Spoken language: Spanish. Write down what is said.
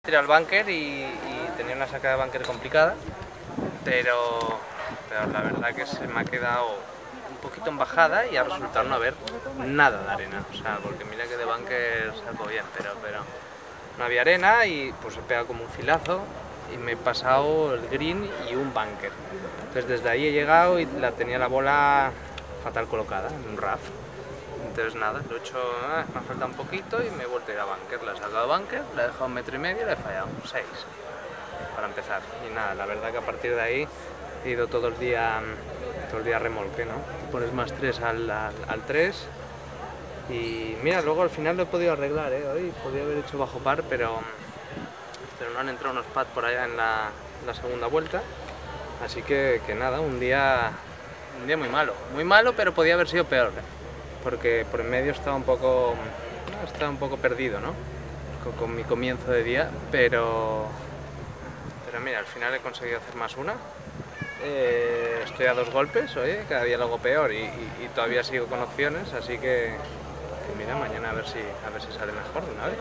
Tiré al búnker y tenía una sacada de búnker complicada, pero la verdad que se me ha quedado un poquito en bajada y ha resultado no haber nada de arena, o sea, porque mira que de búnker salgo bien, pero no había arena y pues he pegado como un filazo y me he pasado el green y un búnker. Entonces desde ahí he llegado y tenía la bola fatal colocada, en un RAF. Entonces nada, lo he hecho, me ha faltado un poquito y me he vuelto a ir a búnker. La he sacado de búnker, la he dejado 1,5 metros y la he fallado, 6 para empezar. Y nada, la verdad que a partir de ahí he ido todo el día remolque, ¿no? Pones más 3 al 3 y mira, luego al final lo he podido arreglar, hoy podía haber hecho bajo par, pero no han entrado unos pads por allá en la segunda vuelta, así que nada, un día muy malo, pero podía haber sido peor, porque por en medio estaba un poco perdido, ¿no? Con mi comienzo de día, pero mira, al final he conseguido hacer más una. Estoy a 2 golpes, oye, cada día lo hago peor y todavía sigo con opciones, así que mira, mañana a ver si sale mejor de una vez.